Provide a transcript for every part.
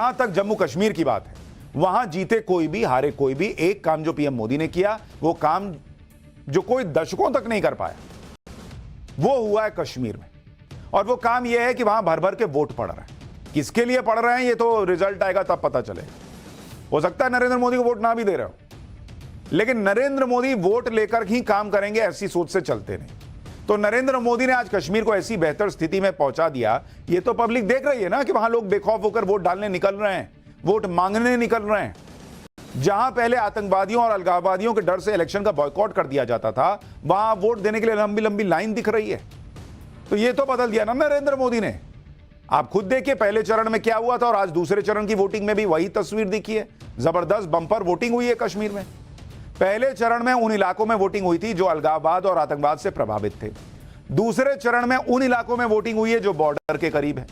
जहां तक जम्मू कश्मीर की बात है, वहां जीते कोई भी हारे कोई भी, एक काम जो पीएम मोदी ने किया, वो काम जो कोई दशकों तक नहीं कर पाया, वो हुआ है कश्मीर में। और वो काम यह है कि वहां भर भर के वोट पड़ रहे हैं। किसके लिए पड़ रहे हैं ये तो रिजल्ट आएगा तब पता चलेगा। हो सकता है नरेंद्र मोदी को वोट ना भी दे रहे हो, लेकिन नरेंद्र मोदी वोट लेकर ही काम करेंगे ऐसी सोच से चलते नहीं। तो नरेंद्र मोदी ने आज कश्मीर को ऐसी बेहतर स्थिति में पहुंचा दिया, ये तो पब्लिक देख रही है ना कि वहां लोग बेखौफ होकर वोट डालने निकल रहे हैं, वोट मांगने निकल रहे हैं। जहां पहले आतंकवादियों और अलगाववादियों के डर से इलेक्शन का बॉयकॉट कर दिया जाता था, वहां वोट देने के लिए लंबी लंबी लाइन दिख रही है। तो ये तो बदल दिया ना नरेंद्र मोदी ने। आप खुद देखिए पहले चरण में क्या हुआ था और आज दूसरे चरण की वोटिंग में भी वही तस्वीर दिखी है। जबरदस्त बंपर वोटिंग हुई है कश्मीर में। पहले चरण में उन इलाकों में वोटिंग हुई थी जो अलगाववाद और आतंकवाद से प्रभावित थे। दूसरे चरण में उन इलाकों में वोटिंग हुई है जो बॉर्डर के करीब है।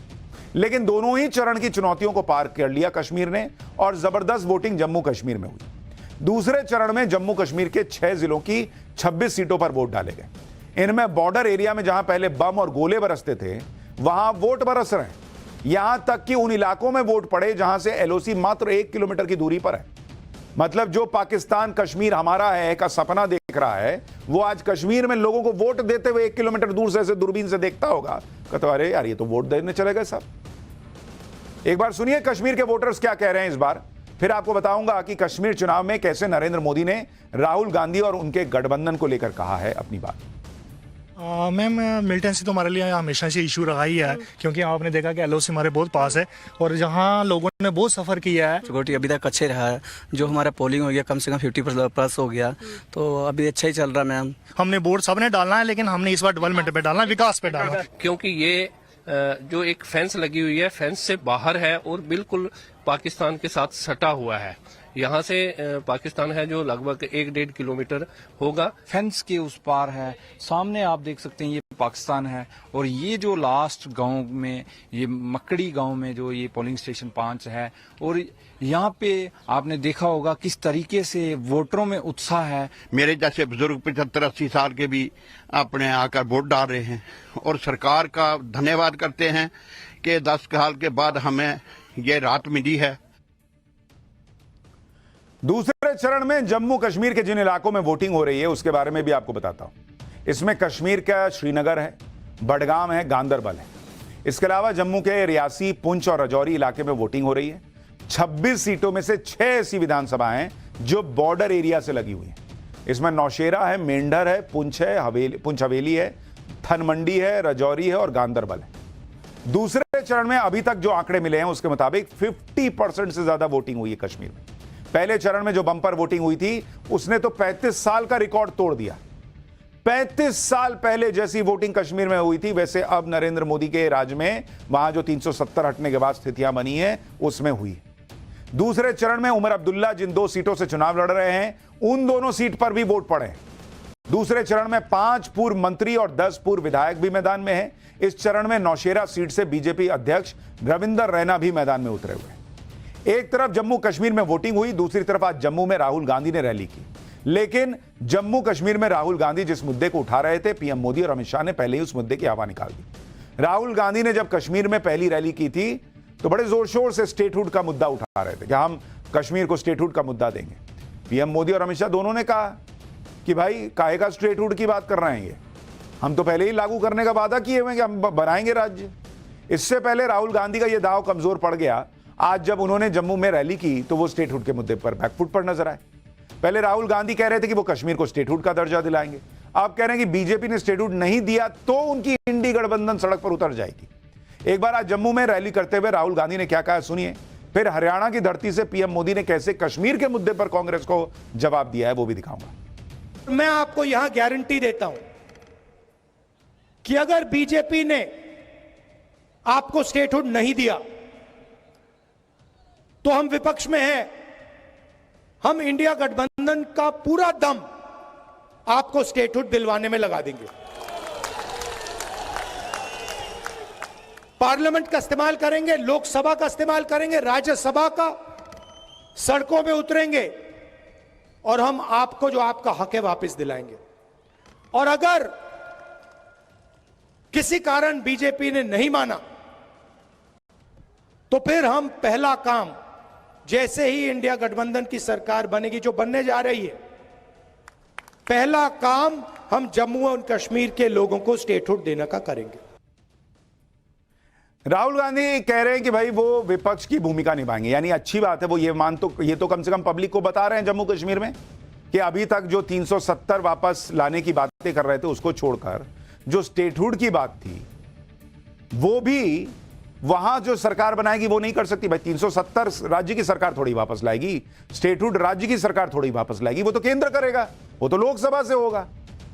लेकिन दोनों ही चरण की चुनौतियों को पार कर लिया कश्मीर ने और जबरदस्त वोटिंग जम्मू कश्मीर में हुई। दूसरे चरण में जम्मू कश्मीर के 6 जिलों की 26 सीटों पर वोट डाले गए। इनमें बॉर्डर एरिया में जहां पहले बम और गोले बरसते थे, वहां वोट बरस रहे हैं। यहां तक कि उन इलाकों में वोट पड़े जहां से एलओसी मात्र 1 किलोमीटर की दूरी पर है। मतलब जो पाकिस्तान कश्मीर हमारा है का सपना देख रहा है, वो आज कश्मीर में लोगों को वोट देते हुए 1 किलोमीटर दूर से ऐसे दूरबीन से देखता होगा, कहता अरे यार ये तो वोट देने चले गए सब। एक बार सुनिए कश्मीर के वोटर्स क्या कह रहे हैं इस बार, फिर आपको बताऊंगा कि कश्मीर चुनाव में कैसे नरेंद्र मोदी ने राहुल गांधी और उनके गठबंधन को लेकर कहा है अपनी बात। मैम मिलिटेंसी तो हमारे लिए हमेशा से इशू रहा ही है, क्योंकि आपने देखा कि एलओसी हमारे बहुत पास है और जहां लोगों ने बहुत सफ़र किया है। सिक्योरिटी अभी तक अच्छे रहा है, जो हमारा पोलिंग हो गया कम से कम 50% हो गया, तो अभी अच्छा ही चल रहा है। मैम हमने वोट सबने डालना है, लेकिन हमने इस बार डेवलपमेंट पे डालना है, विकास पे डालना है। क्योंकि ये जो एक फेंस लगी हुई है, फेंस से बाहर है और बिल्कुल पाकिस्तान के साथ सटा हुआ है। यहाँ से पाकिस्तान है जो लगभग 1-1.5 किलोमीटर होगा। फेंस के उस पार है, सामने आप देख सकते हैं ये पाकिस्तान है। और ये जो लास्ट गांव में, ये मकड़ी गांव में जो ये पोलिंग स्टेशन 5 है, और यहाँ पे आपने देखा होगा किस तरीके से वोटरों में उत्साह है। मेरे जैसे बुजुर्ग 75-80 साल के भी अपने आकर वोट डाल रहे हैं और सरकार का धन्यवाद करते हैं कि 10 साल के बाद हमें ये राहत मिली है। दूसरे चरण में जम्मू कश्मीर के जिन इलाकों में वोटिंग हो रही है उसके बारे में भी आपको बताता हूं। इसमें कश्मीर का श्रीनगर है, बडगाम है, गांदरबल है। इसके अलावा जम्मू के रियासी, पुंछ और राजौरी इलाके में वोटिंग हो रही है। 26 सीटों में से 6 ऐसी विधानसभाएं हैं जो बॉर्डर एरिया से लगी हुई हैं। इसमें नौशेरा है, मेंढर है, पुंछ हवेली है, थनमंडी है, राजौरी है और गांदरबल है। दूसरे चरण में अभी तक जो आंकड़े मिले हैं उसके मुताबिक 50% से ज्यादा वोटिंग हुई है कश्मीर में। पहले चरण में जो बंपर वोटिंग हुई थी उसने तो 35 साल का रिकॉर्ड तोड़ दिया। 35 साल पहले जैसी वोटिंग कश्मीर में हुई थी वैसे अब नरेंद्र मोदी के राज में वहां जो 370 हटने के बाद स्थितियां बनी है उसमें हुई। दूसरे चरण में उमर अब्दुल्ला जिन 2 सीटों से चुनाव लड़ रहे हैं उन दोनों सीट पर भी वोट पड़े। दूसरे चरण में 5 पूर्व मंत्री और 10 पूर्व विधायक भी मैदान में हैं। इस चरण में नौशेरा सीट से बीजेपी अध्यक्ष रविंदर रैना भी मैदान में उतरे हुए। एक तरफ जम्मू कश्मीर में वोटिंग हुई, दूसरी तरफ आज जम्मू में राहुल गांधी ने रैली की। लेकिन जम्मू कश्मीर में राहुल गांधी जिस मुद्दे को उठा रहे थे, पीएम मोदी और अमित शाह ने पहले ही उस मुद्दे की हवा निकाल दी। राहुल गांधी ने जब कश्मीर में पहली रैली की थी तो बड़े जोर शोर से स्टेटहुड का मुद्दा उठा रहे थे कि हम कश्मीर को स्टेटहुड का मुद्दा देंगे। पीएम मोदी और अमित शाह दोनों ने कहा कि भाई काहे का स्टेटहुड की बात कर रहे हैं, ये हम तो पहले ही लागू करने का वादा किए हुए कि हम बनाएंगे राज्य। इससे पहले राहुल गांधी का यह दाव कमजोर पड़ गया। आज जब उन्होंने जम्मू में रैली की तो वो स्टेटहुड के मुद्दे पर बैकफुट पर नजर आए। पहले राहुल गांधी कह रहे थे कि वो कश्मीर को स्टेटहुड का दर्जा दिलाएंगे, अब कह रहे हैं कि बीजेपी ने स्टेटहुड नहीं दिया तो उनकी इंडी गठबंधन सड़क पर उतर जाएगी। एक बार आज जम्मू में रैली करते हुए राहुल गांधी ने क्या कहा सुनिए, फिर हरियाणा की धरती से पीएम मोदी ने कैसे कश्मीर के मुद्दे पर कांग्रेस को जवाब दिया है वो भी दिखाऊंगा। मैं आपको यहां गारंटी देता हूं कि अगर बीजेपी ने आपको स्टेटहुड नहीं दिया तो हम विपक्ष में हैं, हम इंडिया गठबंधन का पूरा दम आपको स्टेटहुड दिलवाने में लगा देंगे। पार्लियामेंट का इस्तेमाल करेंगे, लोकसभा का इस्तेमाल करेंगे, राज्यसभा का, सड़कों पे उतरेंगे और हम आपको जो आपका हक है वापस दिलाएंगे। और अगर किसी कारण बीजेपी ने नहीं माना तो फिर हम पहला काम, जैसे ही इंडिया गठबंधन की सरकार बनेगी, जो बनने जा रही है, पहला काम हम जम्मू और कश्मीर के लोगों को स्टेटहुड देने का करेंगे। राहुल गांधी कह रहे हैं कि भाई वो विपक्ष की भूमिका निभाएंगे, यानी अच्छी बात है। वो ये तो कम से कम पब्लिक को बता रहे हैं जम्मू कश्मीर में कि अभी तक जो 370 वापस लाने की बातें कर रहे थे उसको छोड़कर जो स्टेटहुड की बात थी वो भी वहां जो सरकार बनाएगी वो नहीं कर सकती। भाई 370 राज्य की सरकार थोड़ी वापस लाएगी, स्टेटहुड राज्य की सरकार थोड़ी वापस लाएगी, वो तो केंद्र करेगा, वो तो लोकसभा से होगा,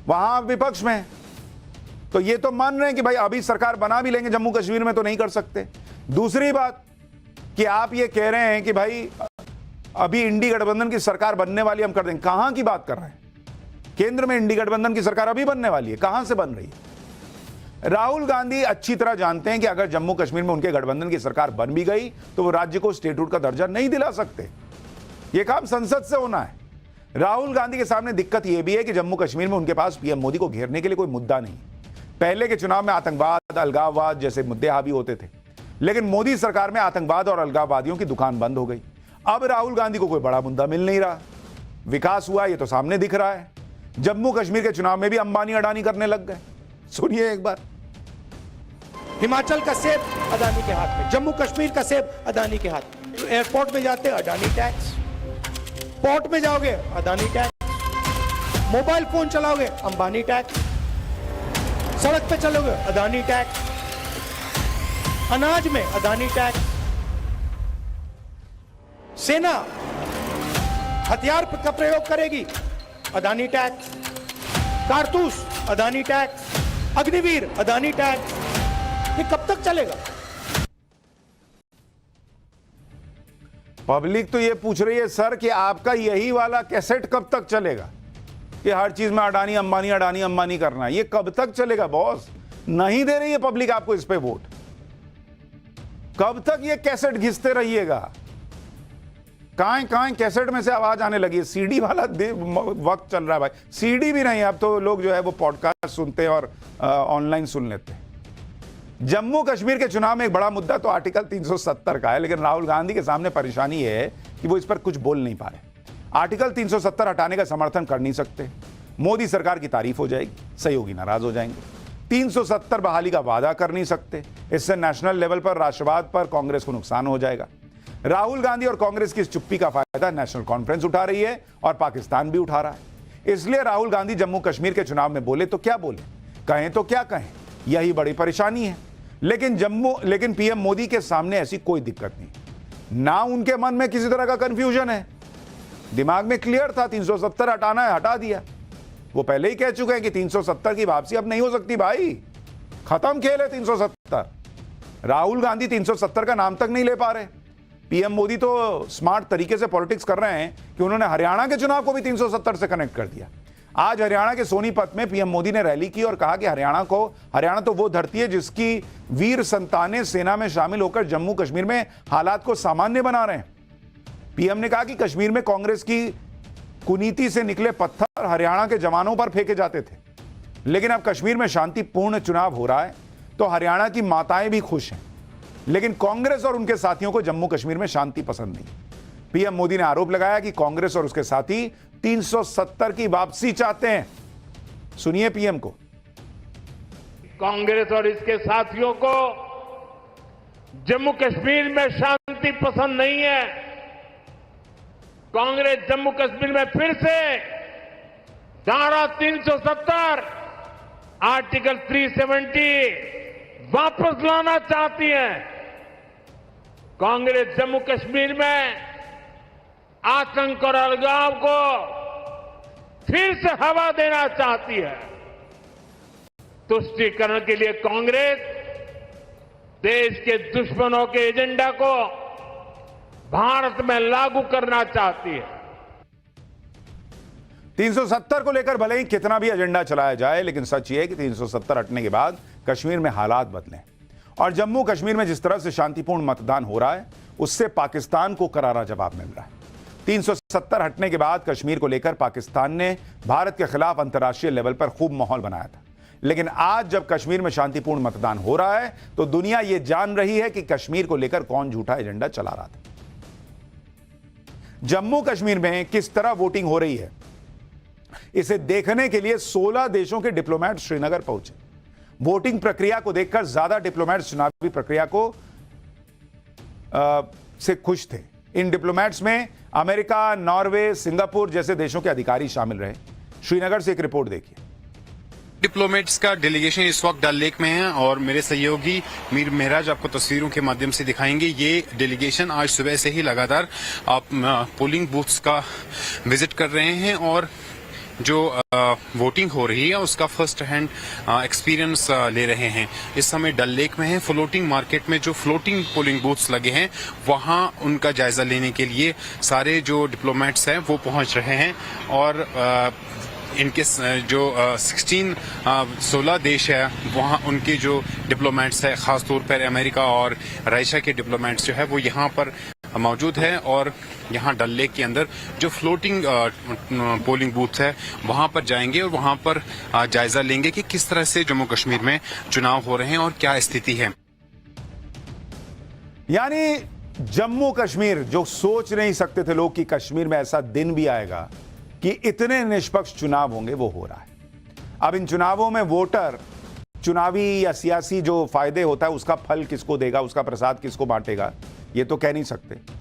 वहां विपक्ष में। तो ये तो मान रहे हैं कि भाई अभी सरकार बना भी लेंगे जम्मू कश्मीर में तो नहीं कर सकते। दूसरी बात कि आप ये कह रहे हैं कि भाई अभी इंडी गठबंधन की सरकार बनने वाली, हम कर देंगे। कहां की बात कर रहे हैं? केंद्र में इंडी गठबंधन की सरकार अभी बनने वाली है, कहां से बन रही है? राहुल गांधी अच्छी तरह जानते हैं कि अगर जम्मू कश्मीर में उनके गठबंधन की सरकार बन भी गई तो वो राज्य को स्टेटहुड का दर्जा नहीं दिला सकते। यह काम संसद से होना है। राहुल गांधी के सामने दिक्कत यह भी है कि जम्मू कश्मीर में उनके पास पीएम मोदी को घेरने के लिए कोई मुद्दा नहीं। पहले के चुनाव में आतंकवाद, अलगाववाद जैसे मुद्दे हावी होते थे, लेकिन मोदी सरकार में आतंकवाद और अलगाववादियों की दुकान बंद हो गई। अब राहुल गांधी को कोई बड़ा मुद्दा मिल नहीं रहा। विकास हुआ ये तो सामने दिख रहा है। जम्मू कश्मीर के चुनाव में भी अंबानी अडानी करने लग गए। सुनिए एक बार। हिमाचल का सेब अदानी के हाथ में, जम्मू कश्मीर का सेब अदानी के हाथ में। एयरपोर्ट में जाते अडानी टैक्स, पोर्ट में जाओगे अदानी टैक्स, मोबाइल फोन चलाओगे अंबानी टैक्स, सड़क पे चलोगे अदानी टैक्स, अनाज में अदानी टैक्स, सेना हथियार का प्रयोग करेगी अदानी टैक्स, कारतूस अदानी टैक्स, अग्निवीर अदानी टैक्स। ये कब तक चलेगा? पब्लिक तो ये पूछ रही है सर कि आपका यही वाला कैसेट कब तक चलेगा कि हर चीज में अडानी अंबानी करना है? ये कब तक चलेगा बॉस? नहीं दे रही है पब्लिक आपको इस पे वोट। कब तक ये कैसेट घिसते रहिएगा? कहां कैसेट में से आवाज आने लगी है। सीडी वाला वक्त चल रहा है भाई। सीडी भी नहीं, अब तो लोग जो है वो पॉडकास्ट सुनते हैं और ऑनलाइन सुन लेते हैं। जम्मू कश्मीर के चुनाव में एक बड़ा मुद्दा तो आर्टिकल 370 का है, लेकिन राहुल गांधी के सामने परेशानी यह है कि वो इस पर कुछ बोल नहीं पा रहे। आर्टिकल 370 हटाने का समर्थन कर नहीं सकते। मोदी सरकार की तारीफ हो जाएगी, सहयोगी नाराज हो जाएंगे। 370 बहाली का वादा कर नहीं सकते, इससे नेशनल लेवल पर राष्ट्रवाद पर कांग्रेस को नुकसान हो जाएगा। राहुल गांधी और कांग्रेस की इस चुप्पी का फायदा नेशनल कॉन्फ्रेंस उठा रही है और पाकिस्तान भी उठा रहा है। इसलिए राहुल गांधी जम्मू कश्मीर के चुनाव में बोले तो क्या बोले, कहें तो क्या कहें, यही बड़ी परेशानी है। लेकिन पीएम मोदी के सामने ऐसी कोई दिक्कत नहीं, ना उनके मन में किसी तरह का कंफ्यूजन है। दिमाग में क्लियर था 370 हटाना है, हटा दिया। वो पहले ही कह चुके हैं कि 370 की वापसी अब नहीं हो सकती भाई, खत्म खेल है 370। राहुल गांधी 370 का नाम तक नहीं ले पा रहे। पीएम मोदी तो स्मार्ट तरीके से पॉलिटिक्स कर रहे हैं कि उन्होंने हरियाणा के चुनाव को भी 370 से कनेक्ट कर दिया। आज हरियाणा के सोनीपत में पीएम मोदी ने रैली की और कहा कि हरियाणा तो वो धरती है जिसकी वीर संतानें सेना में शामिल होकर जम्मू कश्मीर में हालात को सामान्य बना रहे हैं। पीएम ने कहा कि कश्मीर में कांग्रेस की कुनीति से निकले पत्थर हरियाणा के जवानों पर फेंके जाते थे, लेकिन अब कश्मीर में शांतिपूर्ण चुनाव हो रहा है तो हरियाणा की माताएं भी खुश हैं। लेकिन कांग्रेस और उनके साथियों को जम्मू कश्मीर में शांति पसंद नहीं। पीएम मोदी ने आरोप लगाया कि कांग्रेस और उसके साथी 370 की वापसी चाहते हैं। सुनिए पीएम को। कांग्रेस और इसके साथियों को जम्मू कश्मीर में शांति पसंद नहीं है। कांग्रेस जम्मू कश्मीर में फिर से धारा 370, आर्टिकल 370 वापस लाना चाहती है। कांग्रेस जम्मू कश्मीर में आतंक और अलगाव को फिर से हवा देना चाहती है। तुष्टीकरण के लिए कांग्रेस देश के दुश्मनों के एजेंडा को भारत में लागू करना चाहती है। 370 को लेकर भले ही कितना भी एजेंडा चलाया जाए, लेकिन सच ये है कि 370 हटने के बाद कश्मीर में हालात बदले और जम्मू कश्मीर में जिस तरह से शांतिपूर्ण मतदान हो रहा है उससे पाकिस्तान को करारा जवाब मिल रहा है। 370 हटने के बाद कश्मीर को लेकर पाकिस्तान ने भारत के खिलाफ अंतर्राष्ट्रीय लेवल पर खूब माहौल बनाया था। लेकिन आज जब कश्मीर में शांतिपूर्ण मतदान हो रहा है तो दुनिया यह जान रही है कि कश्मीर को लेकर कौन झूठा एजेंडा चला रहा था। जम्मू कश्मीर में किस तरह वोटिंग हो रही है, इसे देखने के लिए 16 देशों के डिप्लोमेट श्रीनगर पहुंचे। वोटिंग प्रक्रिया को देखकर ज्यादा डिप्लोमेट चुनावी प्रक्रिया को से खुश थे। इन डिप्लोमेट्स में अमेरिका, नॉर्वे, सिंगापुर जैसे देशों के अधिकारी शामिल रहे। श्रीनगर से एक रिपोर्ट देखिए। डिप्लोमेट्स का डेलीगेशन इस वक्त डल लेक में है और मेरे सहयोगी मीर महराज आपको तस्वीरों के माध्यम से दिखाएंगे। ये डेलीगेशन आज सुबह से ही लगातार पोलिंग बूथ्स का विजिट कर रहे हैं और जो वोटिंग हो रही है उसका फर्स्ट हैंड एक्सपीरियंस ले रहे हैं। इस समय डल लेक में है। फ्लोटिंग मार्केट में जो फ्लोटिंग पोलिंग बूथ्स लगे हैं वहां उनका जायजा लेने के लिए सारे जो डिप्लोमेट्स हैं वो पहुंच रहे हैं और इनके जो 16 देश है वहाँ उनके जो डिप्लोमेट्स है, खासतौर पर अमेरिका और रशिया के डिप्लोमेट्स जो है वो यहाँ पर मौजूद है और यहाँ डल लेक के अंदर जो फ्लोटिंग पोलिंग बूथ है वहाँ पर जाएंगे और वहाँ पर जायजा लेंगे कि किस तरह से जम्मू कश्मीर में चुनाव हो रहे हैं और क्या स्थिति है। यानी जम्मू कश्मीर, जो सोच नहीं सकते थे लोग कि कश्मीर में ऐसा दिन भी आएगा कि इतने निष्पक्ष चुनाव होंगे, वो हो रहा है। अब इन चुनावों में वोटर चुनावी या सियासी जो फायदे होता है उसका फल किसको देगा, उसका प्रसाद किसको बांटेगा, ये तो कह नहीं सकते।